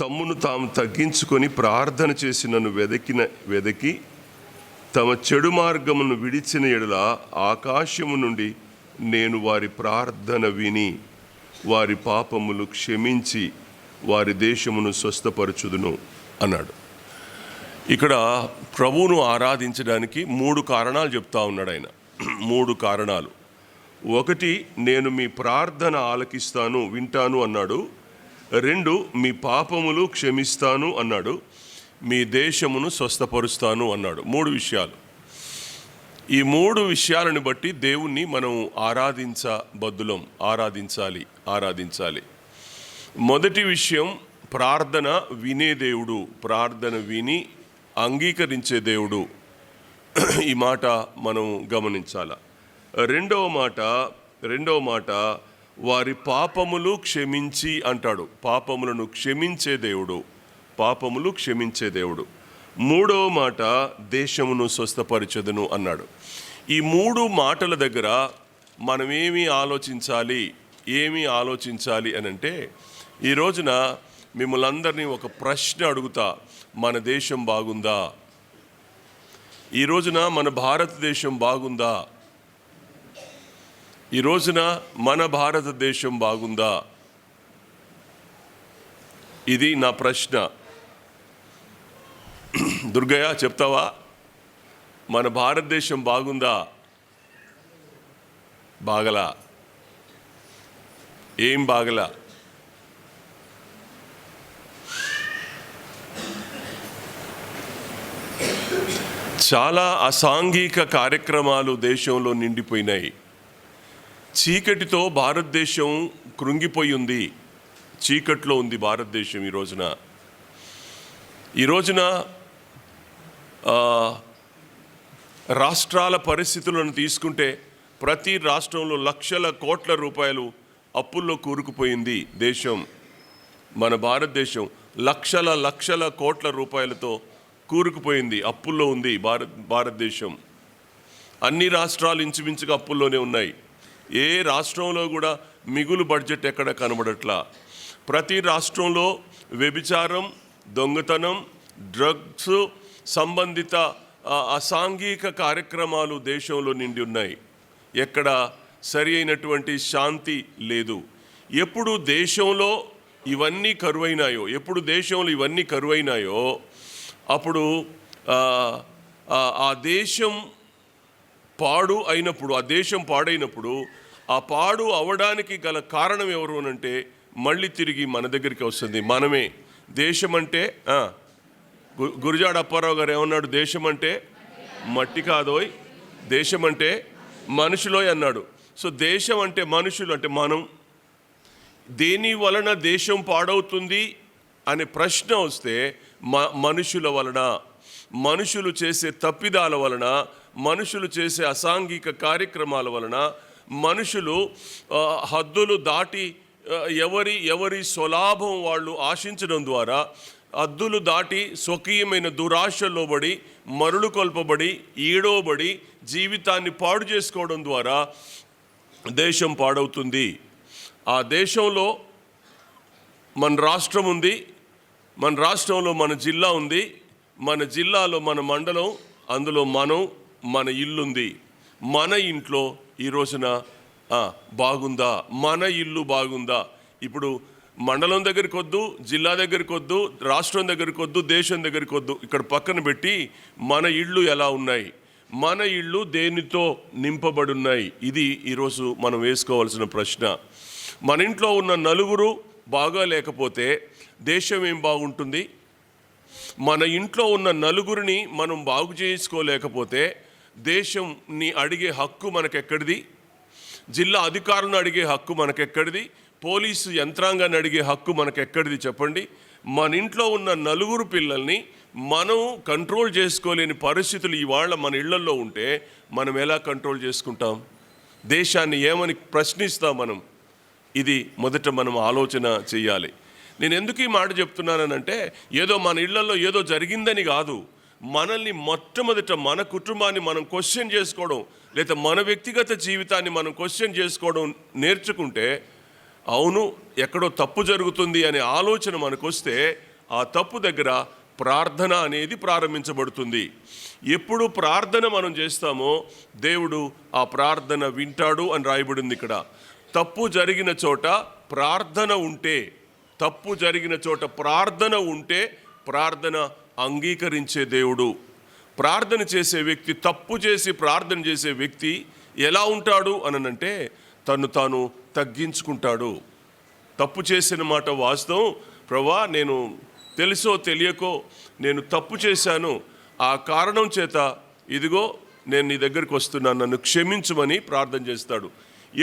తమ్మును తాము తగ్గించుకొని ప్రార్థన చేసి నన్ను వెదకి తమ చెడు మార్గమును విడిచిన ఎడల ఆకాశము నుండి నేను వారి ప్రార్థన విని వారి పాపములు క్షమించి వారి దేశమును స్వస్థపరచుదును అన్నాడు. ఇక్కడ ప్రభువును ఆరాధించడానికి 3 కారణాలు చెప్తా ఉన్నాడు ఆయన. 3 కారణాలు. 1, నేను మీ ప్రార్థన ఆలకిస్తాను, వింటాను అన్నాడు. 2, మీ పాపములు క్షమిస్తాను అన్నాడు. మీ దేశమును స్వస్థపరుస్తాను అన్నాడు. 3 విషయాలు. ఈ 3 విషయాలను బట్టి దేవుణ్ణి మనం ఆరాధించాలి. మొదటి విషయం, ప్రార్థన వినే దేవుడు, ప్రార్థన విని అంగీకరించే దేవుడు. ఈ మాట మనం గమనించాల. రెండవ మాట వారి పాపములు క్షమించి అంటాడు. పాపములను క్షమించే దేవుడు. మూడవ మాట, దేశమును స్వస్థపరచదును అన్నాడు. ఈ 3 మాటల దగ్గర మనం ఏమి ఆలోచించాలి అని అంటే, ఈ రోజున మిమ్మల్ని అందరినీ ఒక ప్రశ్న అడుగుతా. మన దేశం బాగుందా? ఈ రోజున మన భారతదేశం బాగుందా? ఈ రోజున మన భారతదేశం బాగుందా? ఇది నా ప్రశ్న. దుర్గయ్య చెప్తావా? మన భారతదేశం బాగుందా? బాగలా. ఏం బాగలా? చాలా అసాంఘిక కార్యక్రమాలు దేశంలో నిండిపోయినాయి. చీకటితో భారతదేశం కృంగిపోయి ఉంది. చీకట్లో ఉంది భారతదేశం ఈ రోజున రాష్ట్రాల పరిస్థితులను తీసుకుంటే ప్రతి రాష్ట్రంలో లక్షల కోట్ల రూపాయలు అప్పుల్లో కూరుకుపోయింది దేశం. మన భారతదేశం లక్షల కోట్ల రూపాయలతో కూరుకుపోయింది, అప్పుల్లో ఉంది భారతదేశం. అన్ని రాష్ట్రాలు ఇంచుమించుగా అప్పుల్లోనే ఉన్నాయి. ఏ రాష్ట్రంలో కూడా మిగులు బడ్జెట్ ఎక్కడ కనబడట్లా. ప్రతి రాష్ట్రంలో వ్యభిచారం, దొంగతనం, డ్రగ్స్ సంబంధిత అసాంఘిక కార్యక్రమాలు దేశంలో నిండి ఉన్నాయి. ఎక్కడ సరి అయినటువంటి శాంతి లేదు. ఎప్పుడు దేశంలో ఇవన్నీ కరువైనాయో అప్పుడు ఆ దేశం పాడైనప్పుడు ఆ పాడు అవడానికి గల కారణం ఎవరు అనంటే మళ్ళీ తిరిగి మన దగ్గరికి వస్తుంది. మనమే. దేశం అంటే గురజాడ అప్పారావు గారు ఏమన్నాడు? దేశం అంటే మట్టి కాదోయ్, దేశం అంటే మనుషులోయ్ అన్నాడు. సో దేశం అంటే మనుషులు, అంటే మనం. దేని వలన దేశం పాడవుతుంది అనే ప్రశ్న వస్తే మనుషుల వలన, మనుషులు చేసే తప్పిదాల వలన, మనుషులు చేసే అసాంఘిక కార్యక్రమాల వలన, మనుషులు హద్దులు దాటి ఎవరి స్వలాభం వాళ్ళు ఆశించడం ద్వారా హద్దులు దాటి స్వకీయమైన దురాశల్లో పడి, మరులు కొల్పబడి, ఈడవబడి జీవితాన్ని పాడు చేసుకోవడం ద్వారా దేశం పాడవుతుంది. ఆ దేశంలో మన రాష్ట్రం ఉంది, మన రాష్ట్రంలో మన జిల్లా ఉంది, మన జిల్లాలో మన మండలం, అందులో మన ఇల్లుంది. మన ఇంట్లో ఈ రోజున బాగుందా? మన ఇల్లు బాగుందా? ఇప్పుడు మండలం దగ్గరికి వద్దు, జిల్లా దగ్గరికి వద్దు, రాష్ట్రం దగ్గరికి వద్దు, దేశం దగ్గరికి వద్దు, ఇక్కడ పక్కన పెట్టి మన ఇళ్ళు ఎలా ఉన్నాయి, మన ఇళ్ళు దేనితో నింపబడి ఉన్నాయి, ఇది ఈరోజు మనం వేసుకోవాల్సిన ప్రశ్న. మన ఇంట్లో ఉన్న నలుగురు బాగా లేకపోతే దేశం ఏం బాగుంటుంది? మన ఇంట్లో ఉన్న నలుగురిని మనం బాగు చేసుకోలేకపోతే దేశంని అడిగే హక్కు మనకెక్కడిది? జిల్లా అధికారులను అడిగే హక్కు మనకెక్కడిది? పోలీసు యంత్రాంగాన్ని అడిగే హక్కు మనకెక్కడిది చెప్పండి? మన ఇంట్లో ఉన్న నలుగురు పిల్లల్ని మనం కంట్రోల్ చేసుకోలేని పరిస్థితులు ఇవాళ మన ఇళ్లలో ఉంటే మనం ఎలా కంట్రోల్ చేసుకుంటాం? దేశాన్ని ఏమని ప్రశ్నిస్తాం మనం? ఇది మొదట మనం ఆలోచన చేయాలి. నేను ఎందుకు ఈ మాట చెప్తున్నానంటే, ఏదో మన ఇళ్లలో ఏదో జరిగిందని కాదు, మనల్ని మొట్టమొదట మన కుటుంబాన్ని మనం క్వశ్చన్ చేసుకోవడం, లేదా మన వ్యక్తిగత జీవితాన్ని మనం క్వశ్చన్ చేసుకోవడం నేర్చుకుంటే, అవును ఎక్కడో తప్పు జరుగుతుంది అనే ఆలోచన మనకు వస్తే ఆ తప్పు దగ్గర ప్రార్థన అనేది ప్రారంభించబడుతుంది. ఎప్పుడు ప్రార్థన మనం చేస్తామో దేవుడు ఆ ప్రార్థన వింటాడు అని రాయబడింది ఇక్కడ. తప్పు జరిగిన చోట ప్రార్థన ఉంటే, తప్పు జరిగిన చోట ప్రార్థన ఉంటే ప్రార్థన అంగీకరించే దేవుడు. ప్రార్థన చేసే వ్యక్తి, తప్పు చేసి ప్రార్థన చేసే వ్యక్తి ఎలా ఉంటాడు అనంటే తను తాను తగ్గించుకుంటాడు. తప్పు చేసిన మాట వాస్తవం, ప్రభువా నేను తెలుసో తెలియకో నేను తప్పు చేశాను, ఆ కారణం చేత ఇదిగో నేను నీ దగ్గరికి వస్తున్నాను, నన్ను క్షమించమని ప్రార్థన చేస్తాడు.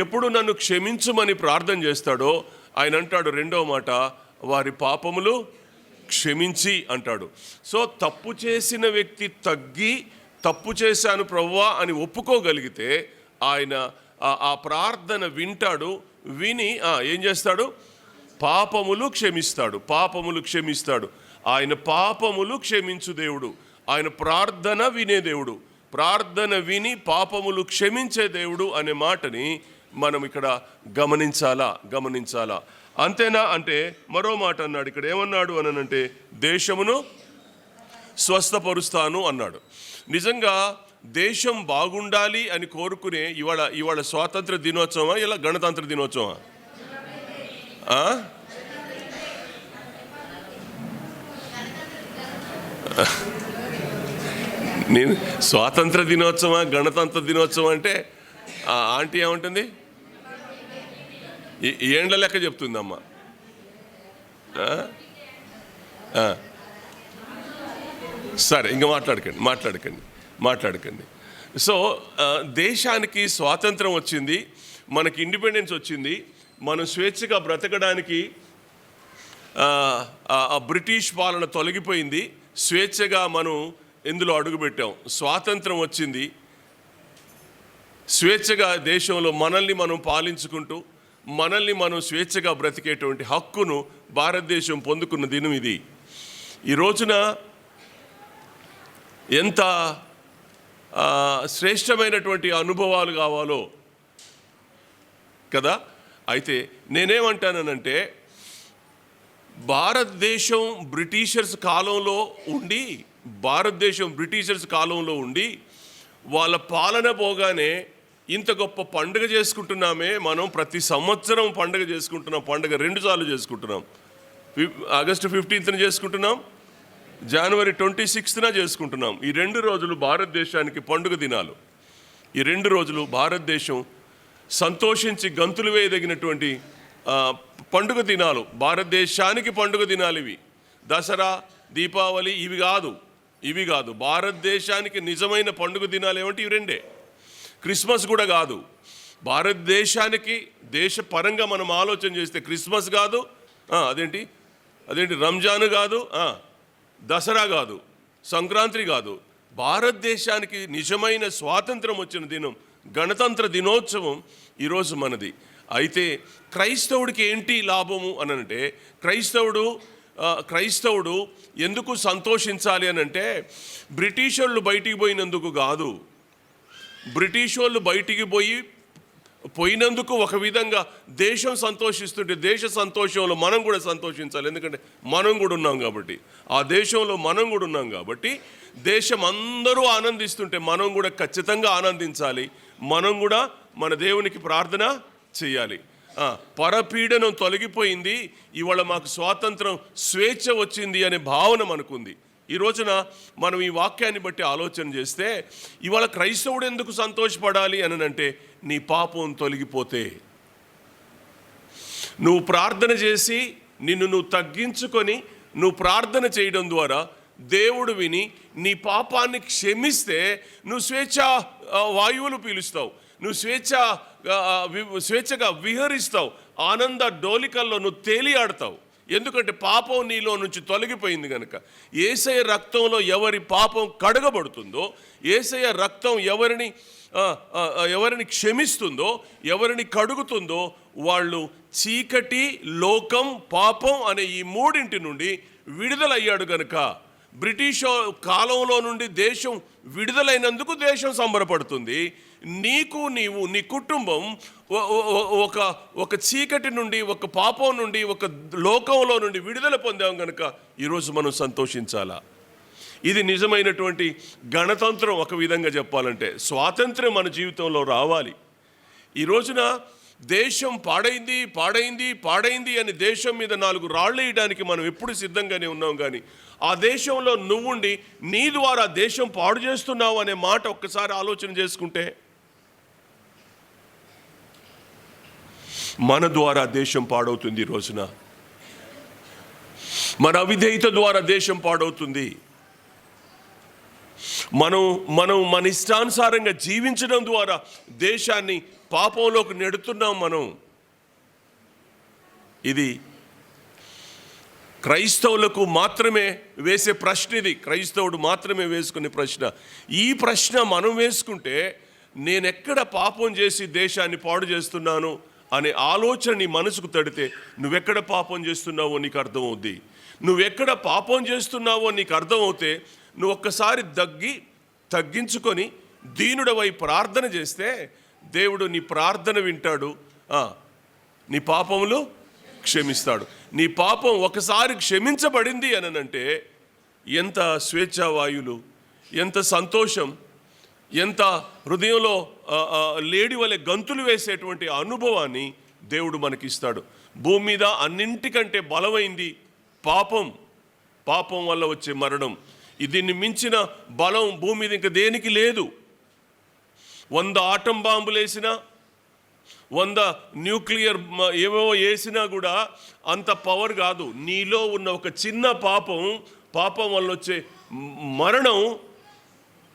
ఎప్పుడు నన్ను క్షమించమని ప్రార్థన చేస్తాడో ఆయన అంటాడు రెండవ మాట, వారి పాపములు క్షమించి అంటాడు. సో తప్పు చేసిన వ్యక్తి తగ్గి తప్పు చేశాను ప్రభువా అని ఒప్పుకోగలిగితే ఆయన ఆ ప్రార్థన వింటాడు. విని ఏం చేస్తాడు? పాపములు క్షమిస్తాడు. పాపములు క్షమిస్తాడు. ఆయన పాపములు క్షమించు దేవుడు. ఆయన ప్రార్థన వినే దేవుడు. ప్రార్థన విని పాపములు క్షమించే దేవుడు అనే మాటని మనం ఇక్కడ గమనించాలా. అంతేనా అంటే మరో మాట అన్నాడు ఇక్కడ. ఏమన్నాడు అనంటే దేశమును స్వస్థపరుస్తాను అన్నాడు. నిజంగా దేశం బాగుండాలి అని కోరుకునే ఇవాళ స్వాతంత్ర దినోత్సవమా ఇలా గణతంత్ర దినోత్సవమా? నేను స్వాతంత్ర దినోత్సవమా గణతంత్ర దినోత్సవం అంటే ఆంటీ ఏమంటుంది? ఏండ్ల లెక్క చెప్తుందమ్మా. సరే ఇంకా మాట్లాడకండి. సో దేశానికి స్వాతంత్రం వచ్చింది, మనకి ఇండిపెండెన్స్ వచ్చింది, మనం స్వేచ్ఛగా బ్రతకడానికి బ్రిటిష్ పాలన తొలగిపోయింది, స్వేచ్ఛగా మనం ఇందులో అడుగుపెట్టాం. స్వాతంత్రం వచ్చింది, స్వేచ్ఛగా దేశంలో మనల్ని మనం పాలించుకుంటూ మనల్ని మనం స్వేచ్ఛగా బ్రతికేటువంటి హక్కును భారతదేశం పొందుకున్న దినం ఇది. ఈ రోజున ఎంత శ్రేష్టమైనటువంటి అనుభవాలు కావాలో కదా. అయితే నేనేమంటానంటే భారతదేశం బ్రిటిషర్స్ కాలంలో ఉండి వాళ్ళ పాలన పోగానే ఇంత గొప్ప పండుగ చేసుకుంటున్నామే. మనం ప్రతి సంవత్సరం పండుగ చేసుకుంటున్నాం. పండుగ 2 సార్లు చేసుకుంటున్నాం. ఆగస్టు 15th చేసుకుంటున్నాం, జనవరి 26th చేసుకుంటున్నాం. ఈ 2 రోజులు భారతదేశానికి పండుగ దినాలు. ఈ 2 రోజులు భారతదేశం సంతోషించి గంతులు వేయదగినటువంటి పండుగ దినాలు. భారతదేశానికి పండుగ దినాలు ఇవి. దసరా, దీపావళి ఇవి కాదు. భారతదేశానికి నిజమైన పండుగ దినాలు ఏమంటే ఇవి 2. క్రిస్మస్ కూడా కాదు. భారతదేశానికి దేశపరంగా మనం ఆలోచన చేస్తే క్రిస్మస్ కాదు, అదేంటి రంజాన్ కాదు, దసరా కాదు, సంక్రాంతి కాదు. భారతదేశానికి నిజమైన స్వాతంత్రం వచ్చిన దినం గణతంత్ర దినోత్సవం ఈరోజు మనది. అయితే క్రైస్తవుడికి ఏంటి లాభము అనంటే క్రైస్తవుడు ఎందుకు సంతోషించాలి అనంటే బ్రిటిష్ వాళ్ళు బయటికి పోయినందుకు కాదు. బ్రిటిష్ వాళ్ళు బయటికి పోయినందుకు ఒక విధంగా దేశం సంతోషిస్తుంటే దేశ సంతోషంలో మనం కూడా సంతోషించాలి. ఎందుకంటే మనం కూడా ఉన్నాం కాబట్టి, ఆ దేశంలో మనం కూడా ఉన్నాం కాబట్టి దేశం అందరూ ఆనందిస్తుంటే మనం కూడా ఖచ్చితంగా ఆనందించాలి. మనం కూడా మన దేవునికి ప్రార్థన చేయాలి. పరపీడనం తొలగిపోయింది, ఇవాళ మాకు స్వాతంత్రం, స్వేచ్ఛ వచ్చింది అనే భావన మనకుంది. ఈ రోజున మనం ఈ వాక్యాన్ని బట్టి ఆలోచన చేస్తే ఇవాళ క్రైస్తవుడు ఎందుకు సంతోషపడాలి అనంటే నీ పాపం తొలగిపోతే, నువ్వు ప్రార్థన చేసి నిన్ను తగ్గించుకొని నువ్వు ప్రార్థన చేయడం ద్వారా దేవుడు విని నీ పాపాన్ని క్షమిస్తే నువ్వు వాయువులు పీలుస్తావు, నువ్వు స్వేచ్ఛగా విహరిస్తావు, ఆనంద డోలికల్లో నువ్వు తేలియాడతావు. ఎందుకంటే పాపం నీలో నుంచి తొలగిపోయింది కనుక. యేసయ్య రక్తంలో ఎవరి పాపం కడగబడుతుందో, యేసయ్య రక్తం ఎవరిని క్షమిస్తుందో, ఎవరిని కడుగుతుందో వాళ్ళు చీకటి, లోకం, పాపం అనే ఈ 3 నుండి విడుదలయ్యాడు గనుక బ్రిటిష్ కాలంలో నుండి దేశం విడుదలైనందుకు దేశం సంబరపడుతుంది. నీకు నీవు నీ కుటుంబం ఒక చీకటి నుండి, ఒక పాపం నుండి, ఒక లోకంలో నుండి విడుదల పొందాం కనుక ఈరోజు మనం సంతోషించాలా. ఇది నిజమైనటువంటి గణతంత్రం. ఒక విధంగా చెప్పాలంటే స్వాతంత్ర్యం మన జీవితంలో రావాలి. ఈ రోజున దేశం పాడైంది పాడైంది పాడైంది అని దేశం మీద 4 రాళ్ళు వేయడానికి మనం ఎప్పుడు సిద్ధంగానే ఉన్నాం. కానీ ఆ దేశంలో నువ్వుండి నీ ద్వారా దేశం పాడు చేస్తున్నావు అనే మాట ఒక్కసారి ఆలోచన చేసుకుంటే, మన ద్వారా దేశం పాడవుతుంది. ఈ రోజున మన అవిధేయత ద్వారా దేశం పాడవుతుంది. మనం మన ఇష్టానుసారంగా జీవించడం ద్వారా దేశాన్ని పాపంలోకి నెడుతున్నాం మనం. ఇది క్రైస్తవులకు మాత్రమే వేసే ప్రశ్న. ఇది క్రైస్తవుడు మాత్రమే వేసుకునే ప్రశ్న. ఈ ప్రశ్న మనం వేసుకుంటే, నేనెక్కడ పాపం చేసి దేశాన్ని పాడు చేస్తున్నాను అనే ఆలోచన నీ మనసుకు తడితే, నువ్వెక్కడ పాపం చేస్తున్నావో నీకు అర్థమవుద్ది. నువ్వెక్కడ పాపం చేస్తున్నావో నీకు అర్థమవుతే, నువ్వు ఒక్కసారి తగ్గించుకొని దీనుడవై ప్రార్థన చేస్తే దేవుడు నీ ప్రార్థన వింటాడు, నీ పాపములు క్షమిస్తాడు. నీ పాపం ఒకసారి క్షమించబడింది అనంటే ఎంత స్వేచ్ఛావాయులు, ఎంత సంతోషం, ఎంత హృదయంలో లేడి వలె గంతులు వేసేటువంటి అనుభవాన్ని దేవుడు మనకిస్తాడు. భూమి మీద అన్నింటికంటే బలమైంది పాపం వల్ల వచ్చే మరణం. దీన్ని మించిన బలం భూమి మీద ఇంకా దేనికి లేదు. 100 ఆటం బాంబులు వేసినా, 100 న్యూక్లియర్ ఏవో వేసినా కూడా అంత పవర్ కాదు. నీలో ఉన్న ఒక చిన్న పాపం వల్ల వచ్చే మరణం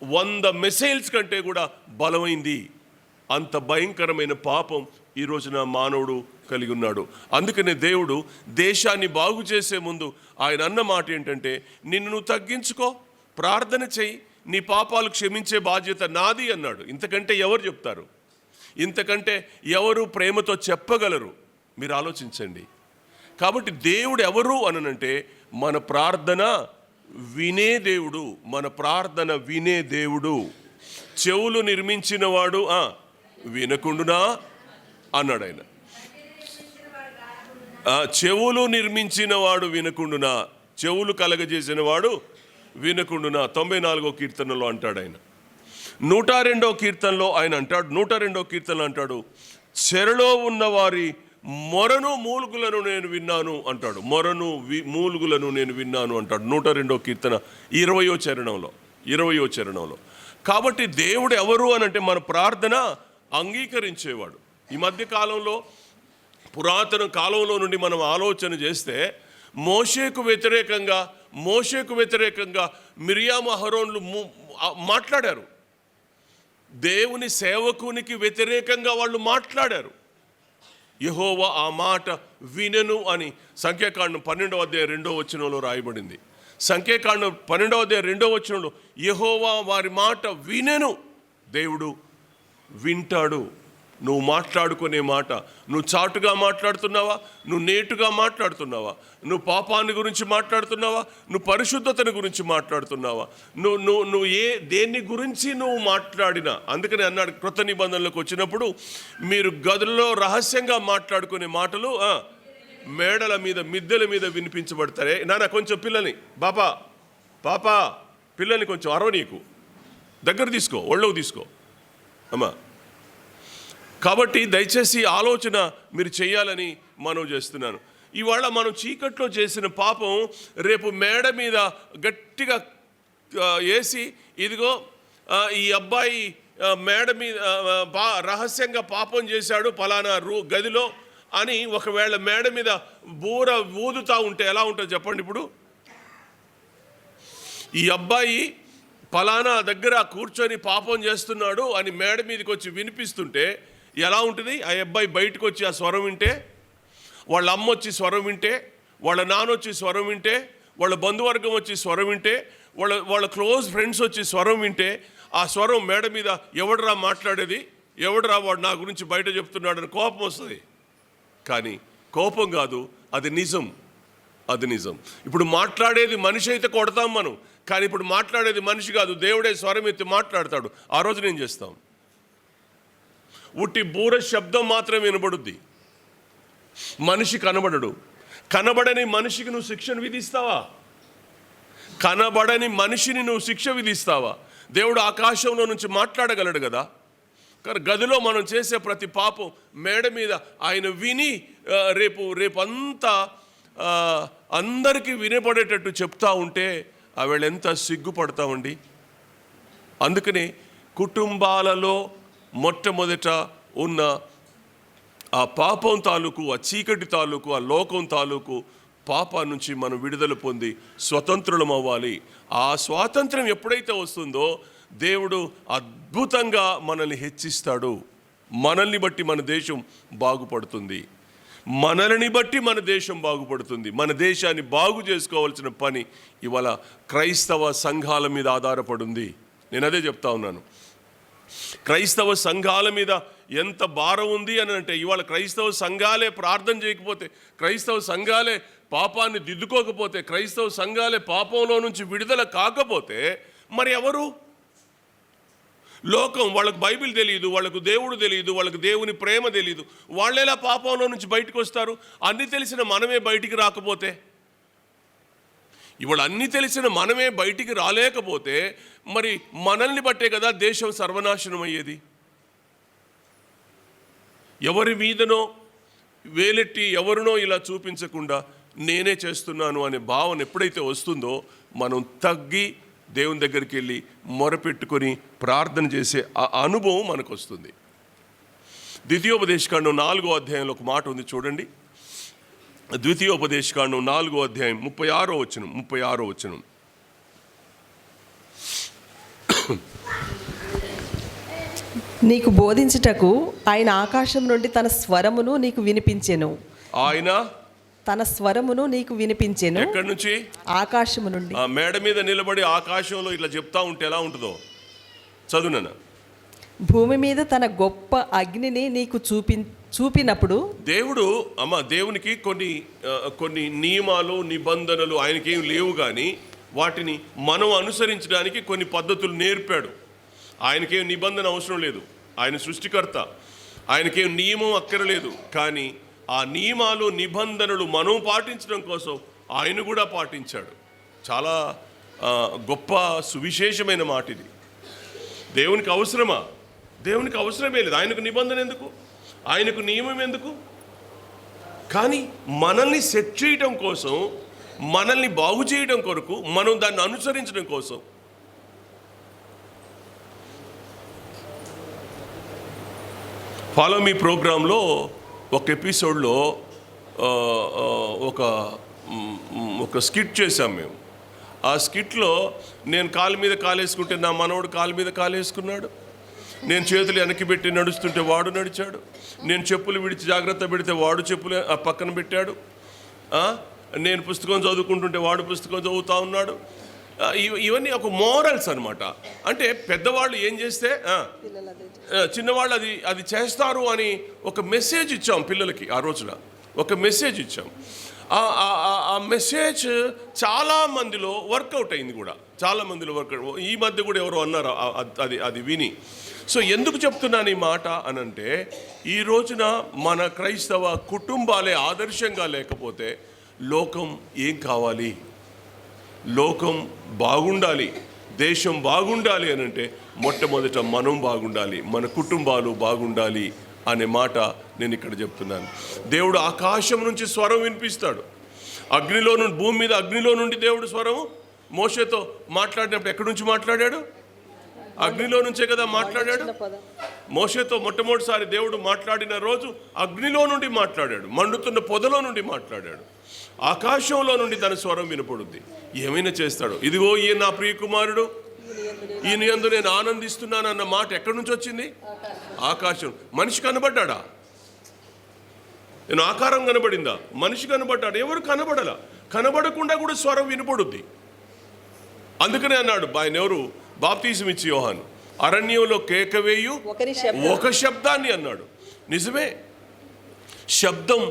100 మిసైల్స్ కంటే కూడా బలమైంది. అంత భయంకరమైన పాపం ఈ రోజున మానవుడు కలిగి ఉన్నాడు. అందుకనే దేవుడు దేశాన్ని బాగు చేసే ముందు ఆయన అన్న మాట ఏంటంటే, నిన్ను నువ్వు తగ్గించుకో, ప్రార్థన చెయ్యి, నీ పాపాలు క్షమించే బాధ్యత నాది అన్నాడు. ఇంతకంటే ఎవరు చెప్తారు? ఇంతకంటే ఎవరు ప్రేమతో చెప్పగలరు? మీరు ఆలోచించండి. కాబట్టి దేవుడు ఎవరు అనంటే, మన ప్రార్థన వినే దేవుడు. మన ప్రార్థన వినే దేవుడు. చెవులు నిర్మించిన వాడు వినకుండునా అన్నాడు ఆయన. చెవులు నిర్మించిన వాడు వినకుండునా, చెవులు కలగజేసిన వాడు వినకుండునా. 94వ కీర్తనలో అంటాడు ఆయన. 102వ కీర్తనలో ఆయన అంటాడు, 102వ కీర్తనలో అంటాడు, చెరలో ఉన్న వారి మొరను మూలుగులను నేను విన్నాను అంటాడు. మొరను మూలుగులను నేను విన్నాను అంటాడు 102వ కీర్తన 20వ చరణంలో. కాబట్టి దేవుడు ఎవరు అనంటే, మన ప్రార్థన అంగీకరించేవాడు. ఈ మధ్య కాలంలో, పురాతన కాలంలో నుండి మనం ఆలోచన చేస్తే, మోషేకు వ్యతిరేకంగా మిరియాము అహరోన్లు మాట్లాడారు. దేవుని సేవకునికి వ్యతిరేకంగా వాళ్ళు మాట్లాడారు. యెహోవా ఆ మాట వినెను అని సంఖ్యాకాండం 12వ అధ్యాయం 2వ వచనంలో రాయబడింది. సంఖ్యాకాండం 12వ అధ్యాయం 2వ వచనంలో యెహోవా వారి మాట వినెను. దేవుడు వింటాడు. నువ్వు మాట్లాడుకునే మాట, నువ్వు చాటుగా మాట్లాడుతున్నావా, నువ్వు నేటుగా మాట్లాడుతున్నావా, నువ్వు పాపాన్ని గురించి మాట్లాడుతున్నావా, నువ్వు పరిశుద్ధతను గురించి మాట్లాడుతున్నావా, నువ్వు దేన్ని గురించి నువ్వు మాట్లాడినా. అందుకని అన్నాడు, క్రొత్త నిబంధనలకు వచ్చినప్పుడు, మీరు గదుల్లో రహస్యంగా మాట్లాడుకునే మాటలు మేడల మీద, మిద్దెల మీద వినిపించబడతారే. నాన్న కొంచెం పిల్లల్ని, పాపా పిల్లల్ని కొంచెం అరవనీకు, దగ్గర తీసుకో, ఒళ్ళోకి తీసుకో అమ్మా. కాబట్టి దయచేసి ఆలోచన మీరు చేయాలని మనం చేస్తున్నాను. ఇవాళ మనం చీకట్లో చేసిన పాపం రేపు మేడ మీద గట్టిగా వేసి, ఇదిగో ఈ అబ్బాయి మేడ మీద రహస్యంగా పాపం చేశాడు పలానా గదిలో అని ఒకవేళ మేడ మీద బూర ఊదుతా ఉంటే ఎలా ఉంటుంది చెప్పండి? ఇప్పుడు ఈ అబ్బాయి పలానా దగ్గర కూర్చొని పాపం చేస్తున్నాడు అని మేడ మీదకి వచ్చి వినిపిస్తుంటే ఎలా ఉంటుంది? ఆ అబ్బాయి బయటకు వచ్చి ఆ స్వరం వింటే, వాళ్ళ అమ్మ వచ్చి స్వరం వింటే, వాళ్ళ నాన్న వచ్చి స్వరం వింటే, వాళ్ళ బంధువర్గం వచ్చి స్వరం వింటే, వాళ్ళ క్లోజ్ ఫ్రెండ్స్ వచ్చి స్వరం వింటే, ఆ స్వరం మేడ మీద ఎవడరా మాట్లాడేది, ఎవడరా వాడు నా గురించి బయట చెప్తున్నాడని కోపం వస్తుంది. కానీ కోపం కాదు, అది నిజం. అది నిజం. ఇప్పుడు మాట్లాడేది మనిషి అయితే కొడతాం మనం, కానీ ఇప్పుడు మాట్లాడేది మనిషి కాదు, దేవుడే స్వరం ఎత్తి మాట్లాడతాడు. ఆ రోజు నేను చేస్తాం. ఉట్టి బూర శబ్దం మాత్రమే వినబడుద్ది, మనిషి కనబడడు. కనబడని మనిషికి నువ్వు శిక్షను విధిస్తావా? కనబడని మనిషిని నువ్వు శిక్ష విధిస్తావా? దేవుడు ఆకాశంలో నుంచి మాట్లాడగలడు కదా. కానీ గదిలో మనం చేసే ప్రతి పాపం మేడ మీద ఆయన విని రేపు అంతా అందరికీ వినపడేటట్టు చెప్తా ఉంటే ఆవిడ ఎంత సిగ్గుపడతామండి. అందుకని కుటుంబాలలో మొట్టమొదట ఉన్న ఆ పాపం తాలూకు, ఆ చీకటి తాలూకు, ఆ లోకం తాలూకు పాప నుంచి మనం విడుదల పొంది స్వతంత్రులం అవ్వాలి. ఆ స్వాతంత్రం ఎప్పుడైతే వస్తుందో దేవుడు అద్భుతంగా మనల్ని హెచ్చిస్తాడు. మనల్ని బట్టి మన దేశం బాగుపడుతుంది, మనల్ని బట్టి మన దేశం బాగుపడుతుంది. మన దేశాన్ని బాగు చేసుకోవాల్సిన పని ఇవాళ క్రైస్తవ సంఘాల మీద ఆధారపడింది. నేను అదే చెప్తా ఉన్నాను. క్రైస్తవ సంఘాల మీద ఎంత భారం ఉంది అని అంటే, ఇవాళ క్రైస్తవ సంఘాలే ప్రార్థన చేయకపోతే, క్రైస్తవ సంఘాలే పాపాన్ని దిద్దుకోకపోతే, క్రైస్తవ సంఘాలే పాపంలో నుంచి విడుదల కాకపోతే మరి ఎవరు? లోకం, వాళ్ళకు బైబిల్ తెలియదు, వాళ్ళకు దేవుడు తెలియదు, వాళ్ళకు దేవుని ప్రేమ తెలియదు, వాళ్ళెలా పాపంలో నుంచి బయటకు వస్తారు? అన్నీ తెలిసిన మనమే బయటికి రాకపోతే, ఇవాళ అన్నీ తెలిసిన మనమే బయటికి రాలేకపోతే మరి మనల్ని బట్టే కదా దేశం సర్వనాశనం అయ్యేది. ఎవరి మీదనో వేలెట్టి ఎవరినో ఇలా చూపించకుండా నేనే చేస్తున్నాను అనే భావన ఎప్పుడైతే వస్తుందో మనం తగ్గి దేవుని దగ్గరికి వెళ్ళి మొరపెట్టుకొని ప్రార్థన చేసే ఆ అనుభవం మనకు వస్తుంది. ద్వితీయోపదేశకాండం 4వ అధ్యాయంలో ఒక మాట ఉంది చూడండి. ద్వితీయోపదేశకాండం 4వ అధ్యాయం 36వ వచనం. నీకు బోధించుటకు ఆయన ఆకాశం నుండి తన స్వరమును నీకు వినిపించెను. ఆయన తన స్వరమును నీకు వినిపించెను. ఎక్కడి నుంచి? ఆకాశము నుండి. ఆ మేడ మీద నిలబడి ఆకాశంలో ఇట్లా చెప్తా ఉంటే ఎలా ఉంటుందో చదువునన్నా. భూమి మీద తన గొప్ప అగ్నిని నీకు చూపినప్పుడు దేవునికి కొన్ని నియమాలు, నిబంధనలు ఆయనకేం లేవు, కానీ వాటిని మనం అనుసరించడానికి కొన్ని పద్ధతులు నేర్పాడు. ఆయనకేం నిబంధన అవసరం లేదు, ఆయన సృష్టికర్త, ఆయనకేం నియమం అక్కరలేదు. కానీ ఆ నియమాలు, నిబంధనలు మనం పాటించడం కోసం ఆయన కూడా పాటించాడు. చాలా గొప్ప సువిశేషమైన మాట ఇది. దేవునికి అవసరమా? దేవునికి అవసరమే లేదు. ఆయనకు నిబంధన ఎందుకు? ఆయనకు నియమం ఎందుకు? కానీ మనల్ని సెట్ చేయడం కోసం, మనల్ని బాగు చేయడం కొరకు, మనం దాన్ని అనుసరించడం కోసం ఫాలో మీ ప్రోగ్రాంలో ఒక ఎపిసోడ్లో ఒక స్కిట్ చేశాం మేము. ఆ స్కిట్లో నేను కాలు మీద కాలేసుకుంటే నా మనవడు కాలు మీద కాలేసుకున్నాడు, నేను చేతులు వెనక్కి పెట్టి నడుస్తుంటే వాడు నడిచాడు, నేను చెప్పులు విడిచి జాగ్రత్త పెడితే వాడు చెప్పులు పక్కన పెట్టాడు, నేను పుస్తకం చదువుకుంటుంటే వాడు పుస్తకం చదువుతూ ఉన్నాడు. ఇవన్నీ ఒక మోరల్స్ అనమాట. అంటే పెద్దవాళ్ళు ఏం చేస్తే చిన్నవాళ్ళు అది చేస్తారు అని ఒక మెసేజ్ ఇచ్చాం పిల్లలకి. ఆ రోజున ఒక మెసేజ్ ఇచ్చాం. ఆ మెసేజ్ చాలా మందిలో వర్కౌట్ అయింది కూడా, చాలా మందిలో వర్కౌట్. ఈ మధ్య కూడా ఎవరో అన్నారు అది విని. సో ఎందుకు చెప్తున్నాను ఈ మాట అనంటే, ఈ రోజున మన క్రైస్తవ కుటుంబాలే ఆదర్శంగా లేకపోతే లోకం ఏం కావాలి? లోకం బాగుండాలి, దేశం బాగుండాలి అనంటే మొట్టమొదట మనం బాగుండాలి, మన కుటుంబాలు బాగుండాలి అనే మాట నేను ఇక్కడ చెప్తున్నాను. దేవుడు ఆకాశం నుంచి స్వరం వినిపిస్తాడు. అగ్నిలో నుండి, భూమి మీద అగ్నిలో నుండి దేవుడు స్వరం మోషేతో మాట్లాడినప్పుడు ఎక్కడి నుంచి మాట్లాడాడు? అగ్నిలో నుంచే కదా మాట్లాడాడు. మోషేతో మొట్టమొదటిసారి దేవుడు మాట్లాడిన రోజు అగ్నిలో నుండి మాట్లాడాడు, మండుతున్న పొదలో నుండి మాట్లాడాడు. ఆకాశంలో నుండి తన స్వరం వినపడుద్ది. ఏమైనా చేస్తాడు. ఇదిగో ఈయన నా ప్రియ కుమారుడు, ఈయన యందు నేను ఆనందిస్తున్నాను అన్న మాట ఎక్కడి నుంచి వచ్చింది? ఆకాశం. మనిషి కనబడ్డా? నేను ఆకారం కనబడిందా? మనిషి కనబడ్డాడు? ఎవరు కనబడలా. కనబడకుండా కూడా స్వరం వినపడుద్ది. అందుకనే అన్నాడు ఆయన ఎవరు? బాప్తీసం ఇచ్చి యోహాను, అరణ్యంలో కేకవేయు ఒక శబ్దాన్ని అన్నాడు. నిజమే, శబ్దం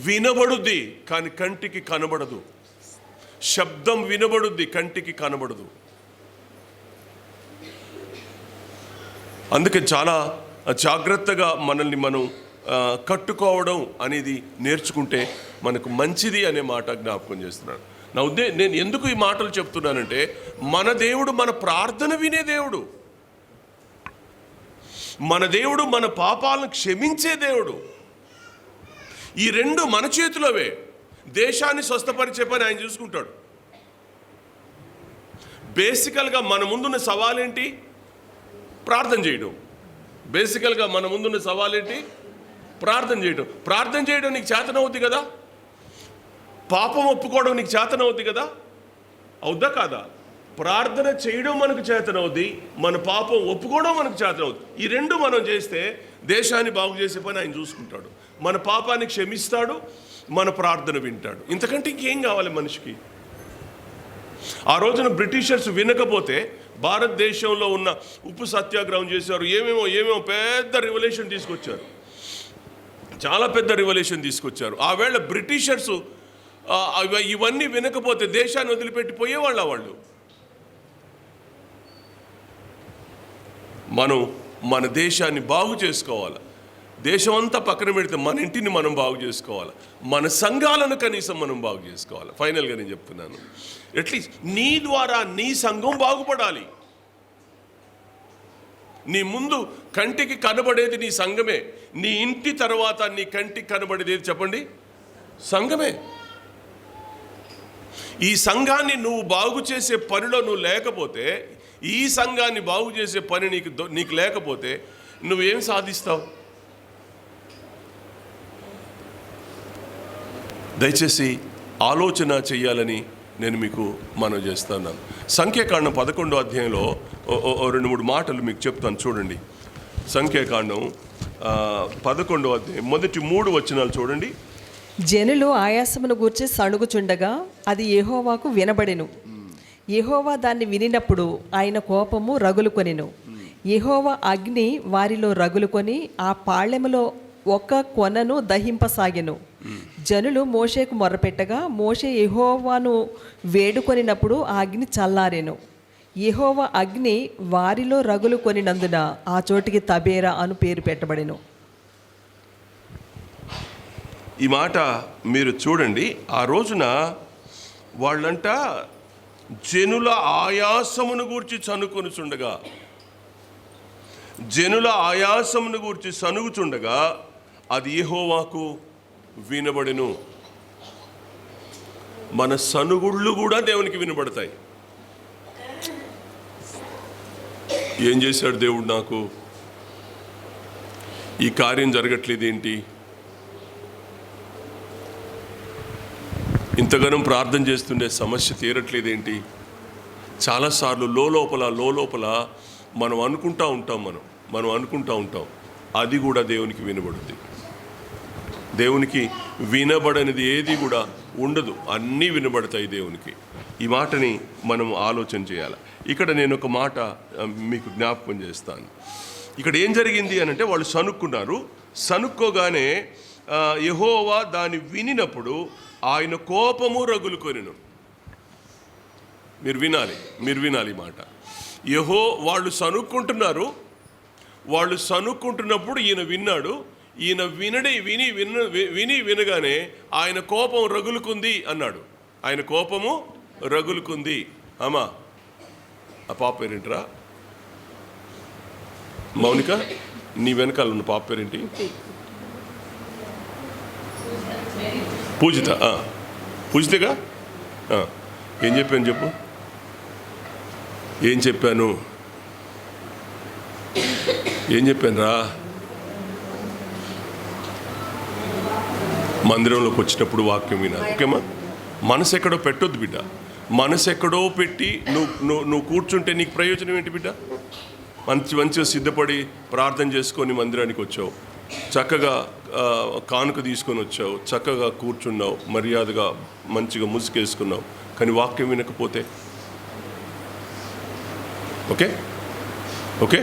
వినబడుద్ది కానీ కంటికి కనబడదు. శబ్దం వినబడుద్ది, కంటికి కనబడదు. అందుకే చాలా జాగ్రత్తగా మనల్ని మనం కట్టుకోవడం అనేది నేర్చుకుంటే మనకు మంచిది అనే మాట జ్ఞాపకం చేస్తున్నాను. నేను ఎందుకు ఈ మాటలు చెప్తున్నానంటే, మన దేవుడు మన ప్రార్థన వినే దేవుడు. మన దేవుడు మన పాపాలను క్షమించే దేవుడు. ఈ రెండు మన చేతిలోవే. దేశాన్ని స్వస్థపరిచే పని ఆయన చూసుకుంటాడు. బేసికల్గా మన ముందున్న సవాలేంటి? ప్రార్థన చేయడం. బేసికల్గా మన ముందున్న సవాలేంటి? ప్రార్థన చేయడం. ప్రార్థన చేయడం నీకు చేతనవుద్ది కదా. పాపం ఒప్పుకోవడం నీకు చేతనవుద్ది కదా. అవుద్దా కాదా? ప్రార్థన చేయడం మనకు చేతనవుద్ది, మన పాపం ఒప్పుకోవడం మనకు చేతనవుద్ది. ఈ రెండు మనం చేస్తే దేశాన్ని బాగు చేసే పని ఆయన చూసుకుంటాడు. మన పాపాన్ని క్షమిస్తాడు, మన ప్రార్థన వింటాడు. ఇంతకంటే ఇంకేం కావాలి మనిషికి? ఆ రోజున బ్రిటిషర్స్ వినకపోతే భారతదేశంలో ఉన్న ఉప్పు సత్యాగ్రహం చేశారు. ఏమేమో పెద్ద రివల్యూషన్ తీసుకొచ్చారు. చాలా పెద్ద రివల్యూషన్ తీసుకొచ్చారు. ఆ వేళ బ్రిటిషర్స్ ఇవన్నీ వినకపోతే దేశాన్ని వదిలిపెట్టి పోయేవాళ్ళ వాళ్ళు. మనం మన దేశాన్ని బాగు చేసుకోవాలి. దేశం అంతా పక్కన పెడితే మన ఇంటిని మనం బాగు చేసుకోవాలి. మన సంఘాలను కనీసం మనం బాగు చేసుకోవాలి. ఫైనల్గా నేను చెప్తున్నాను, అట్లీస్ట్ నీ ద్వారా నీ సంఘం బాగుపడాలి. నీ ముందు కంటికి కనబడేది నీ సంఘమే. నీ ఇంటి తర్వాత నీ కంటికి కనబడేది ఏది చెప్పండి? సంఘమే. ఈ సంఘాన్ని నువ్వు బాగు చేసే పనిలో నువ్వు లేకపోతే, ఈ సంఘాన్ని బాగు చేసే పని నీకు లేకపోతే నువ్వేం సాధిస్తావు? దయచేసి ఆలోచన చెయ్యాలని నేను మీకు మనవి చేస్తున్నాను. సంఖ్యాకాండం 11వ అధ్యాయంలో 2-3 మాటలు మీకు చెప్తాను చూడండి. సంఖ్యాకాండం 11వ అధ్యాయం మొదటి 3 వచనాలు చూడండి. జనులు ఆయాసమును గూర్చి సణుగుచుండగా అది యెహోవాకు వినబడెను. యెహోవా దాన్ని వినినప్పుడు ఆయన కోపము రగులుకొనెను. యెహోవా అగ్ని వారిలో రగులుకొని ఆ పాళెములో ఒక కొనను దహింపసాగెను. జనులు మోషేకు మొర్రపెట్టగా మోషే యెహోవాను వేడుకొనినప్పుడు ఆ అగ్ని చల్లారెను. యెహోవా అగ్ని వారిలో రగులుకొనినందున ఆ చోటికి తబేరా అను పేరు పెట్టబడెను. ఈ మాట మీరు చూడండి. ఆ రోజున వాళ్ళంట జనుల ఆయాసమును గూర్చి సనుకొనుచుండగా, జనుల ఆయాసమును గూర్చి సనుగుచుండగా అది యెహోవాకు వినబడెను. మన సనుగుళ్ళు కూడా దేవునికి వినబడతాయి. ఏం చేశాడు దేవుడు? నాకు ఈ కార్యం జరగట్లేదు ఏంటి? ఇంతగానం ప్రార్థన చేస్తుండే సమస్య తీరట్లేదేంటి? చాలాసార్లు లోపల మనం అనుకుంటూ ఉంటాం. అది కూడా దేవునికి వినబడుద్ది. దేవునికి వినబడనిది ఏది కూడా ఉండదు. అన్నీ వినబడతాయి దేవునికి. ఈ మాటని మనం ఆలోచన చేయాలి. ఇక్కడ నేను ఒక మాట మీకు జ్ఞాపకం చేస్తాను. ఇక్కడ ఏం జరిగింది అని అంటే, వాళ్ళు సనుక్కోగానే యెహోవా దాన్ని వినినప్పుడు ఆయన కోపము రగులుకొనెను. మీరు వినాలి ఈ మాట. వాళ్ళు సనుక్కుంటున్నప్పుడు ఈయన విన్నాడు. ఈయన వినగానే ఆయన కోపం రగులుకుంది అన్నాడు. ఆయన కోపము రగులుకుంది. అమ్మా, ఆ పాప పేరేంటిరా? మౌనిక, నీ వెనకాల ఉన్న పాప పేరేంటి? పూజితగా. ఏం చెప్పాను చెప్పు. ఏం చెప్పాను రా? మందిరంలోకి వచ్చినప్పుడు వాక్యం వినాలి. ఓకేమా? మనసు ఎక్కడో పెట్టొద్దు బిడ్డ. మనసు ఎక్కడో పెట్టి నువ్వు కూర్చుంటే నీకు ప్రయోజనం ఏంటి బిడ్డ? మంచిగా సిద్ధపడి ప్రార్థన చేసుకొని మందిరానికి వచ్చావు, చక్కగా కానుక తీసుకొని వచ్చావు, చక్కగా కూర్చున్నావు, మర్యాదగా మంచిగా ముసుకేసుకున్నావు. కానీ వాక్యం వినకపోతే ఓకే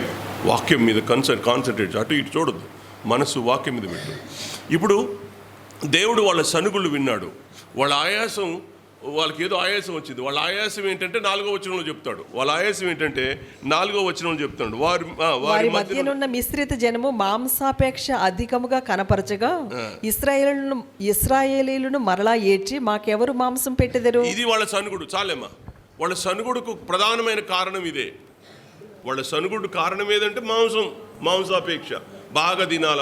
వాక్యం మీద కాన్సన్ట్రేట్. అటు ఇటు చూడొద్దు, మనసు వాక్యం మీద పెట్టు. ఇప్పుడు దేవుడు వాళ్ళ సనుగులు విన్నాడు. వాళ్ళ ఆయాసం, వాళ్ళకి ఏదో ఆయాసం వచ్చింది. వాళ్ళ ఆయాసం ఏంటంటే 4వ వచనంలో చెప్తాడు. వాళ్ళ ఆయాసం ఏంటంటే 4వ వచనంలో చెప్తాడు. వారి మధ్యనున్న మిశ్రిత జనము మాంసాపేక్ష అధికముగా కనపరచగా ఇశ్రాయేలీయులను మరలా ఏడ్చి మాకెవరు మాంసం పెట్టెదరు. ఇది వాళ్ళ సనుగుడు. చాలేమ్మా. వాళ్ళ సనుగుడుకు ప్రధానమైన కారణం ఇదే. వాళ్ళ సనుగుడు కారణం ఏదంటే మాంసాపేక్ష. బాగా తినాల.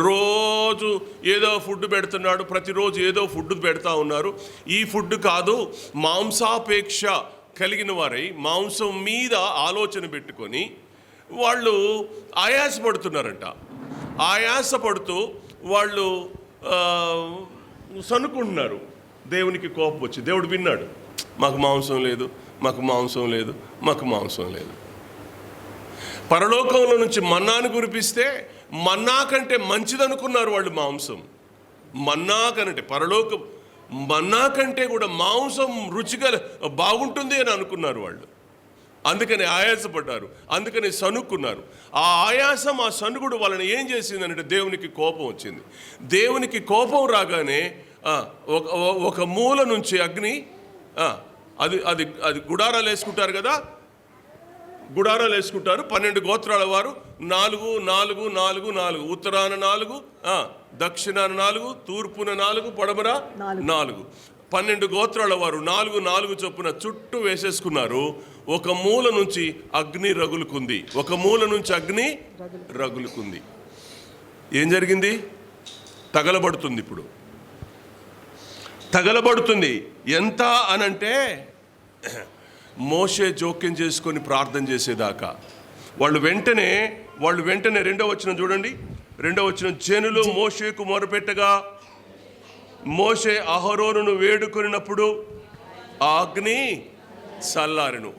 రోజు ఏదో ఫుడ్ పెడుతున్నాడు, ప్రతిరోజు ఏదో ఫుడ్ పెడతా ఉన్నారు. ఈ ఫుడ్ కాదు, మాంసాపేక్ష కలిగిన వారై మాంసం మీద ఆలోచన పెట్టుకొని వాళ్ళు ఆయాసపడుతున్నారంట. ఆయాసపడుతూ వాళ్ళు సనుకుంటున్నారు. దేవునికి కోపం వచ్చి దేవుడు విన్నాడు. మాకు మాంసం లేదు. పరలోకంలో నుంచి మన్నాను కురిపిస్తే మన్నా కంటే మంచిదనుకున్నారు వాళ్ళు. మాంసం మన్నా కంటే, పరలోకం మన్నా కంటే కూడా మాంసం రుచిగా బాగుంటుంది అని అనుకున్నారు వాళ్ళు. అందుకని ఆయాసపడ్డారు, అందుకని సనుక్కున్నారు. ఆ ఆయాసం, ఆ సనుగుడు వాళ్ళని ఏం చేసిందంటే దేవునికి కోపం వచ్చింది. దేవునికి కోపం రాగానే ఒక మూల నుంచి అగ్ని, అది గుడారాలు వేసుకుంటారు కదా, 12 గోత్రాల వారు 4, ఉత్తరాన 4, దక్షిణాన 4, తూర్పున 4, పడమర 4. 12 గోత్రాల వారు 4 చొప్పున చుట్టూ వేసేసుకున్నారు. ఒక మూల నుంచి అగ్ని రగులుకుంది. ఏం జరిగింది? తగలబడుతుంది. ఇప్పుడు తగలబడుతుంది. ఎంత అనంటే మోషే జోక్యం చేసుకొని ప్రార్థన చేసేదాకా వాళ్ళు వెంటనే 2వ వచనం చూడండి. 2వ వచనం, జనులు మోషేకు మొరపెట్టగా మోషే అహరోనును వేడుకొనినప్పుడు అగ్ని చల్లారెను.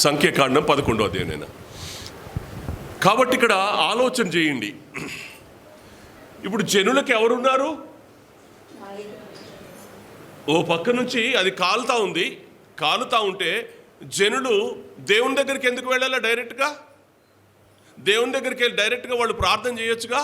సంఖ్యాకాండం 11వ అధ్యాయం. కాబట్టి ఇక్కడ ఆలోచన చేయండి. ఇప్పుడు జనులకు ఎవరున్నారు? ఓ పక్క నుంచి అది కాలుతా ఉంటే జనులు దేవుని దగ్గరికి ఎందుకు వెళ్ళాలా? దేవుని దగ్గరికి వెళ్ళి డైరెక్ట్గా వాళ్ళు ప్రార్థన చేయొచ్చుగా.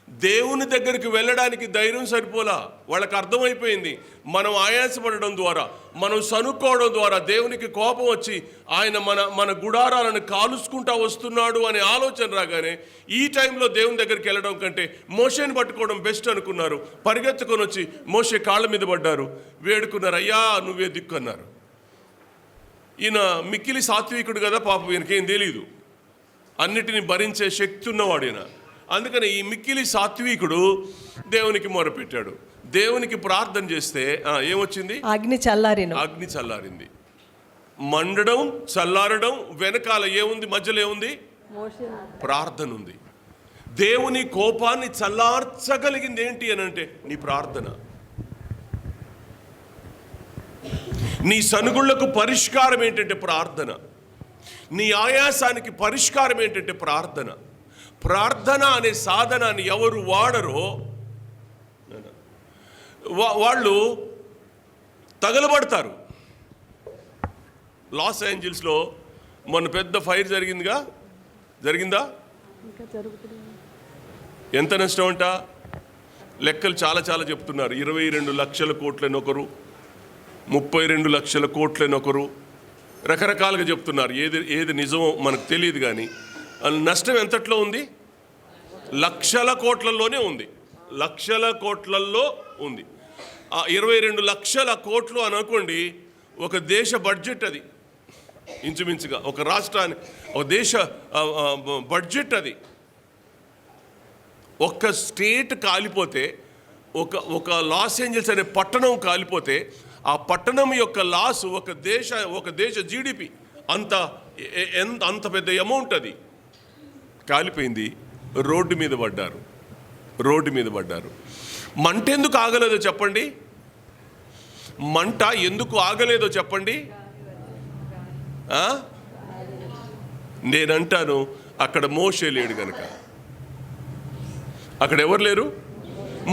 దేవుని దగ్గరికి వెళ్ళడానికి ధైర్యం సరిపోలా. వాళ్ళకి అర్థమైపోయింది, మనం ఆయాసపడడం ద్వారా, మనం సనుక్కోవడం ద్వారా దేవునికి కోపం వచ్చి ఆయన మన గుడారాలను కాలుసుకుంటా వస్తున్నాడు అనే ఆలోచన రాగానే ఈ టైంలో దేవుని దగ్గరికి వెళ్ళడం కంటే మోషేని పట్టుకోవడం బెస్ట్ అనుకున్నారు. పరిగెత్తుకొని వచ్చి మోషే కాళ్ళ మీద పడ్డారు, వేడుకున్నారు, అయ్యా నువ్వే దిక్కు అన్నారు. ఈయన మిక్కిలి సాత్వికుడు కదా, పాపం ఈయనకేం తెలీదు, అన్నిటిని భరించే శక్తి ఉన్నవాడు ఈయన. అందుకని ఈ మిక్కిలి సాత్వికుడు దేవునికి మొరపెట్టాడు. దేవునికి ప్రార్థన చేస్తే ఏమొచ్చింది? అగ్ని చల్లారింది. మండడం, చల్లారడం వెనకాల ఏముంది? మధ్యలో ఏముంది? ప్రార్థన ఉంది. దేవుని కోపాన్ని చల్లార్చగలిగింది ఏంటి అని అంటే నీ ప్రార్థన. నీ సనుగుళ్లకు పరిష్కారం ఏంటంటే ప్రార్థన. నీ ఆయాసానికి పరిష్కారం ఏంటంటే ప్రార్థన. ప్రార్థన అనే సాధనాన్ని ఎవరు వాడరో వాళ్ళు తగలబడతారు. లాస్ ఏంజల్స్లో మొన్న పెద్ద ఫైర్ జరిగిందా? ఎంత నష్టం అంట? లెక్కలు చాలా చెప్తున్నారు. 22 లక్షల కోట్లని ఒకరు, 32 లక్షల కోట్లని ఒకరు, రకరకాలుగా చెప్తున్నారు. ఏది నిజమో మనకు తెలియదు. కానీ నష్టం ఎంతట్లో ఉంది? లక్షల కోట్లలోనే ఉంది. 22 లక్షల కోట్లు అని అనుకోండి. ఒక దేశ బడ్జెట్ అది, ఇంచుమించుగా ఒక రాష్ట్రానికి, ఒక దేశ బడ్జెట్ అది. ఒక్క స్టేట్ కాలిపోతే, ఒక లాస్ ఏంజల్స్ అనే పట్టణం కాలిపోతే ఆ పట్టణం యొక్క లాస్ ఒక దేశ జీడిపి అంత పెద్ద అమౌంట్ అది. కాలిపోయింది. రోడ్డు మీద పడ్డారు. మంట ఎందుకు ఆగలేదో చెప్పండి. నేనంటాను, అక్కడ మోషే లేడు గనక. అక్కడ ఎవరు లేరు?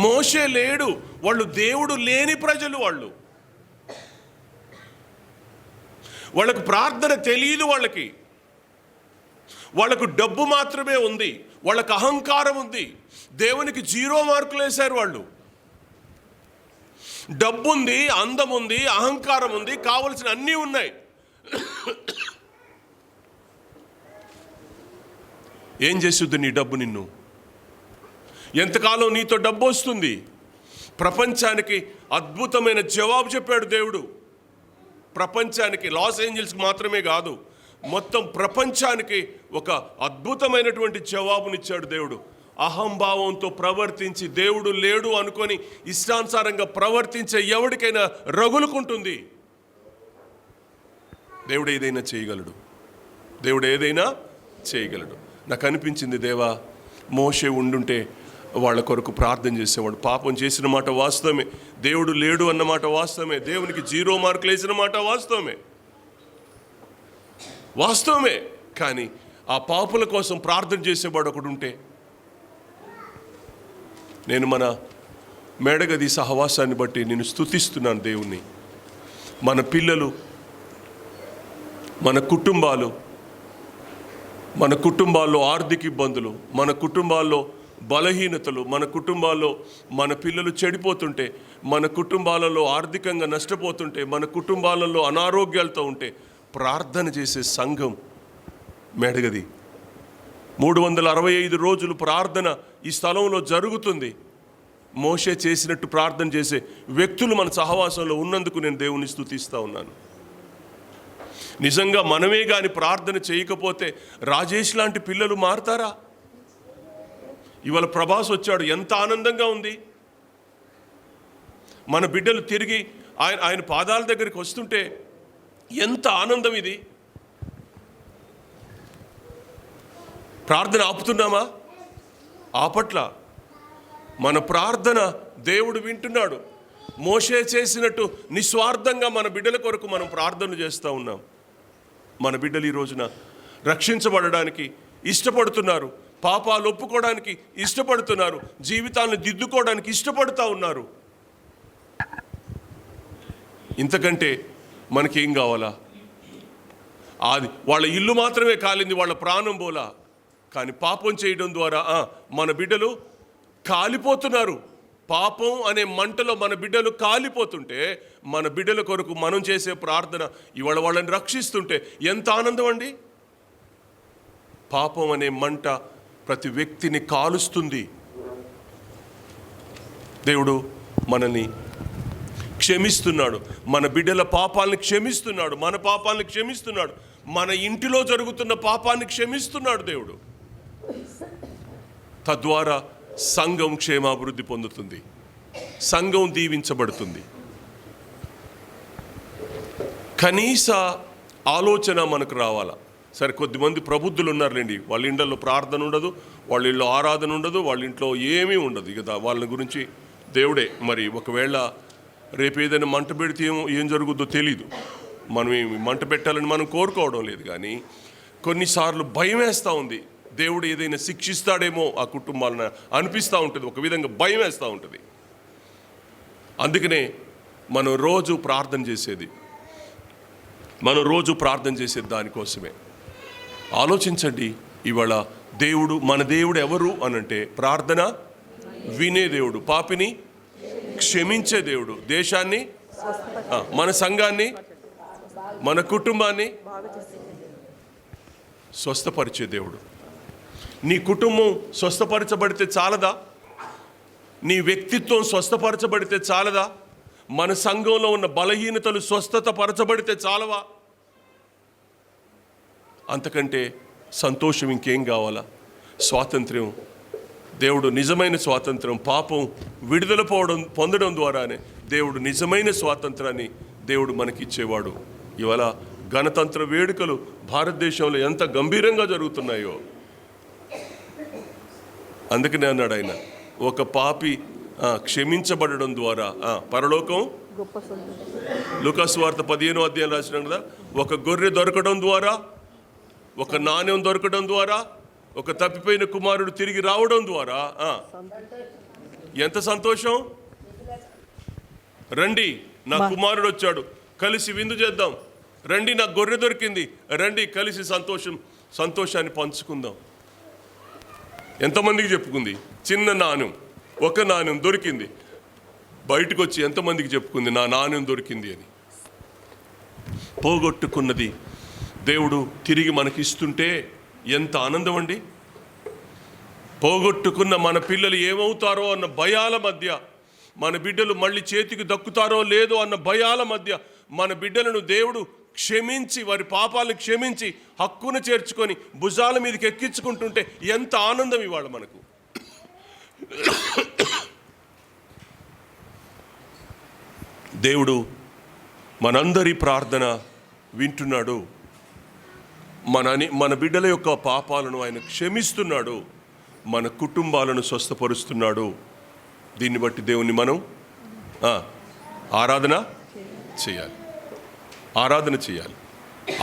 మోషే లేడు. వాళ్ళు దేవుడు లేని ప్రజలు. వాళ్ళకు ప్రార్థన తెలియదు. వాళ్ళకు డబ్బు మాత్రమే ఉంది, వాళ్ళకు అహంకారం ఉంది. దేవునికి 0 మార్కులు వేశారు వాళ్ళు. డబ్బు ఉంది, అందం ఉంది, అహంకారం ఉంది, కావలసిన అన్నీ ఉన్నాయి. ఏం చేస్తుంది నీ డబ్బు నిన్ను? ఎంతకాలం నీతో డబ్బు వస్తుంది? ప్రపంచానికి అద్భుతమైన జవాబు చెప్పాడు దేవుడు. ప్రపంచానికి, లాస్ ఏంజల్స్కి మాత్రమే కాదు, మొత్తం ప్రపంచానికి ఒక అద్భుతమైనటువంటి జవాబునిచ్చాడు దేవుడు. అహంభావంతో ప్రవర్తించి దేవుడు లేడు అనుకొని ఇష్టానుసారంగా ప్రవర్తించే ఎవరికైనా రగులుకుంటుంది. దేవుడు ఏదైనా చేయగలడు. నాకు అనిపించింది, దేవా, మోషే ఉండుంటే వాళ్ళ కొరకు ప్రార్థన చేసేవాడు. పాపం చేసిన మాట వాస్తవమే, దేవుడు లేడు అన్నమాట వాస్తవమే, దేవునికి 0 మార్కులు వేసిన మాట వాస్తవమే. కానీ ఆ పాపుల కోసం ప్రార్థన చేసేవాడు ఒకడు ఉంటే, నేను మన మేడగది సహవాసాన్ని బట్టి నేను స్తుతిస్తున్నాను దేవుణ్ణి. మన పిల్లలు, మన కుటుంబాల్లో ఆర్థిక ఇబ్బందులు, మన కుటుంబాల్లో బలహీనతలు, మన కుటుంబాల్లో మన పిల్లలు చెడిపోతుంటే, మన కుటుంబాలలో ఆర్థికంగా నష్టపోతుంటే, మన కుటుంబాలలో అనారోగ్యాలతో ఉంటే ప్రార్థన చేసే సంఘం మేడగది. 365 రోజులు ప్రార్థన ఈ స్థలంలో జరుగుతుంది. మోషే చేసినట్టు ప్రార్థన చేసే వ్యక్తులు మన సహవాసంలో ఉన్నందుకు నేను దేవుని స్తుతిస్తూ ఉన్నాను. నిజంగా మనమే కానీ ప్రార్థన చేయకపోతే రాజేష్ లాంటి పిల్లలు మారతారా? ఇవాళ ప్రభాస్ వచ్చాడు, ఎంత ఆనందంగా ఉంది. మన బిడ్డలు తిరిగి ఆయన పాదాల దగ్గరికి వస్తుంటే ఎంత ఆనందం ఇది. ప్రార్థన ఆపుతున్నామా? ఆపట్ల. మన ప్రార్థన దేవుడు వింటున్నాడు. మోషే చేసినట్టు నిస్వార్థంగా మన బిడ్డల కొరకు మనం ప్రార్థన చేస్తూ ఉన్నాం. మన బిడ్డలు ఈ రోజున రక్షించబడడానికి ఇష్టపడుతున్నారు, పాపాలు ఒప్పుకోవడానికి ఇష్టపడుతున్నారు, జీవితాలను దిద్దుకోవడానికి ఇష్టపడుతూ ఉన్నారు. ఇంతకంటే మనకేం కావాలా? అది వాళ్ళ ఇల్లు మాత్రమే కాలింది, వాళ్ళ ప్రాణం పోలా. కానీ పాపం చేయడం ద్వారా మన బిడ్డలు కాలిపోతున్నారు. పాపం అనే మంటలో మన బిడ్డలు కాలిపోతుంటే, మన బిడ్డల కొరకు మనం చేసే ప్రార్థన ఇవాళ వాళ్ళని రక్షిస్తుంటే ఎంత ఆనందం అండి. పాపం అనే మంట ప్రతి వ్యక్తిని కాలుస్తుంది. దేవుడు మనల్ని క్షమిస్తున్నాడు, మన బిడ్డల పాపాలను క్షమిస్తున్నాడు, మన పాపాలను క్షమిస్తున్నాడు, మన ఇంటిలో జరుగుతున్న పాపాన్ని క్షమిస్తున్నాడు దేవుడు. తద్వారా సంఘం క్షేమాభివృద్ధి పొందుతుంది, సంఘం దీవించబడుతుంది. కనీస ఆలోచన మనకు రావాలా. సరే, కొద్దిమంది ప్రబుద్ధులు ఉన్నారులేండి, వాళ్ళ ఇంట్లో ప్రార్థన ఉండదు, వాళ్ళ ఇంట్లో ఆరాధన ఉండదు, వాళ్ళ ఇంట్లో ఏమీ ఉండదు. ఇక వాళ్ళ గురించి దేవుడే. మరి ఒకవేళ రేపు ఏదైనా మంట పెడితే ఏం జరుగుద్దో తెలీదు. మనం మంట పెట్టాలని మనం కోరుకోవడం లేదు, కానీ కొన్నిసార్లు భయం వేస్తూ ఉంది. దేవుడు ఏదైనా శిక్షిస్తాడేమో ఆ కుటుంబాలను అనిపిస్తూ ఉంటుంది, ఒక విధంగా భయం వేస్తూ ఉంటుంది. అందుకనే మనం రోజు ప్రార్థన చేసేది దానికోసమే. ఆలోచించండి, ఇవాళ దేవుడు, మన దేవుడు ఎవరు అనంటే ప్రార్థన వినే దేవుడు, పాపిని క్షమించే దేవుడు, దేశాన్ని, మన సంఘాన్ని, మన కుటుంబాన్ని స్వస్థపరిచే దేవుడు. నీ కుటుంబం స్వస్థపరచబడితే చాలదా? నీ వ్యక్తిత్వం స్వస్థపరచబడితే చాలదా? మన సంఘంలో ఉన్న బలహీనతలు స్వస్థత పరచబడితే చాలవా? అంతకంటే సంతోషం ఇంకేం కావాలా? స్వాతంత్ర్యం, దేవుడు నిజమైన స్వాతంత్రం, పాపం విడుదల పొందడం ద్వారానే దేవుడు నిజమైన స్వాతంత్రాన్ని దేవుడు మనకిచ్చేవాడు. ఇవాళ గణతంత్ర వేడుకలు భారతదేశంలో ఎంత గంభీరంగా జరుగుతున్నాయో. అందుకనే అన్నాడు ఆయన, ఒక పాపి క్షమించబడడం ద్వారా పరలోకం. లూకాసు వార్త 15వ అధ్యాయం రాసిన కదా, ఒక గొర్రె దొరకడం ద్వారా, ఒక నాణ్యం దొరకడం ద్వారా, ఒక తప్పిపోయిన కుమారుడు తిరిగి రావడం ద్వారా ఎంత సంతోషం. రండి, నా కుమారుడు వచ్చాడు, కలిసి విందు చేద్దాం, రండి నాకు గొర్రె దొరికింది, రండి కలిసి సంతోషాన్ని పంచుకుందాం. ఎంతమందికి చెప్పుకుంది? చిన్న నాణ్యం, ఒక నాణ్యం దొరికింది, బయటకు వచ్చి ఎంతమందికి చెప్పుకుంది నా నాణ్యం దొరికింది అని. పోగొట్టుకున్నది దేవుడు తిరిగి మనకిస్తుంటే ఎంత ఆనందం అండి. పోగొట్టుకున్న మన పిల్లలు ఏమవుతారో అన్న భయాల మధ్య, మన బిడ్డలు మళ్ళీ చేతికి దక్కుతారో లేదో అన్న భయాల మధ్య మన బిడ్డలను దేవుడు క్షమించి, వారి పాపాలను క్షమించి హక్కును చేర్చుకొని భుజాల మీదకి ఎక్కించుకుంటుంటే ఎంత ఆనందం ఇవాళ మనకు. దేవుడు మనందరి ప్రార్థన వింటున్నాడు. మన బిడ్డల యొక్క పాపాలను ఆయన క్షమిస్తున్నాడు, మన కుటుంబాలను స్వస్థపరుస్తున్నాడు. దీన్ని బట్టి దేవుణ్ణి మనం ఆరాధన చేయాలి.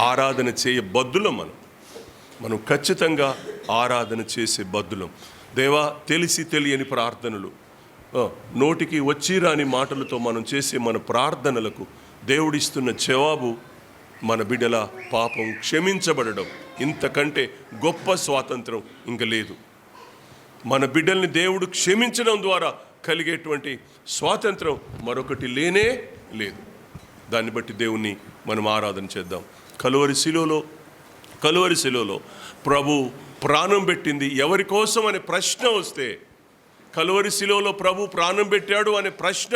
ఆరాధన చేయ బద్దులం మనం ఖచ్చితంగా ఆరాధన చేసే బద్దులం. దేవా, తెలిసి తెలియని ప్రార్థనలు, నోటికి వచ్చి రాని మాటలతో మనం చేసే మన ప్రార్థనలకు దేవుడిస్తున్న జవాబు మన బిడ్డల పాపం క్షమించబడడం. ఇంతకంటే గొప్ప స్వాతంత్రం ఇంక లేదు. మన బిడ్డల్ని దేవుడు క్షమించడం ద్వారా కలిగేటువంటి స్వాతంత్రం మరొకటి లేనే లేదు. దాన్ని బట్టి దేవుణ్ణి మనం ఆరాధన చేద్దాం. కలువరి శిలువలో ప్రభు ప్రాణం పెట్టింది ఎవరి కోసం అనే ప్రశ్న వస్తే, కలువరి శిలువలో ప్రభు ప్రాణం పెట్టాడు అనే ప్రశ్న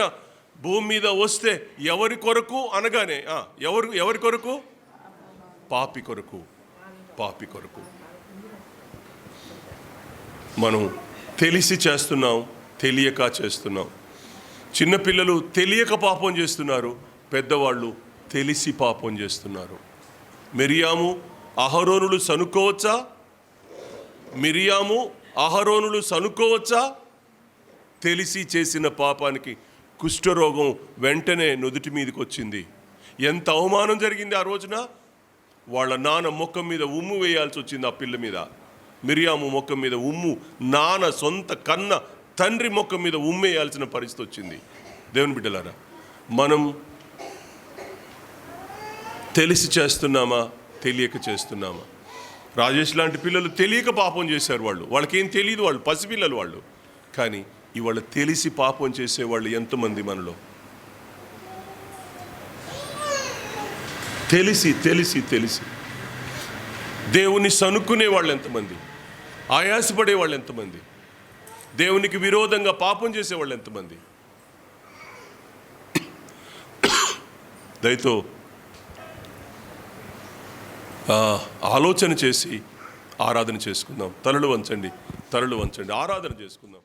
భూమి మీద వస్తే ఎవరి కొరకు అనగానే ఎవరి కొరకు? పాపి కొరకు. మనం తెలిసి చేస్తున్నాం, తెలియక చేస్తున్నాం. చిన్నపిల్లలు తెలియక పాపం చేస్తున్నారు, పెద్దవాళ్ళు తెలిసి పాపం చేస్తున్నారు. మిరియాము అహరోనులు సనుకోవచ్చా? తెలిసి చేసిన పాపానికి కుష్ఠరోగం వెంటనే నుదుటి మీదకి వచ్చింది. ఎంత అవమానం జరిగింది ఆ రోజున. వాళ్ళ నాన్న ముఖం మీద ఉమ్ము వేయాల్సి వచ్చింది ఆ పిల్ల మీద. మిరియాము ముఖం మీద ఉమ్ము, నాన్న సొంత కన్న తండ్రి ముఖం మీద ఉమ్మేయాల్సిన పరిస్థితి వచ్చింది. దేవుని బిడ్డలారా, మనం తెలిసి చేస్తున్నామా, తెలియక చేస్తున్నామా? రాజేష్ లాంటి పిల్లలు తెలియక పాపం చేశారు. వాళ్ళకేం తెలియదు, వాళ్ళు పసిపిల్లలు వాళ్ళు. కానీ ఇవాళ తెలిసి పాపం చేసేవాళ్ళు ఎంతమంది మనలో? తెలిసి దేవుని సనుక్కునే వాళ్ళు ఎంతమంది? ఆయాసపడే వాళ్ళు ఎంతమంది? దేవునికి విరోధంగా పాపం చేసేవాళ్ళు ఎంతమంది? దయతో ఆలోచన చేసి ఆరాధన చేసుకుందాం. తలలు వంచండి, ఆరాధన చేసుకుందాం.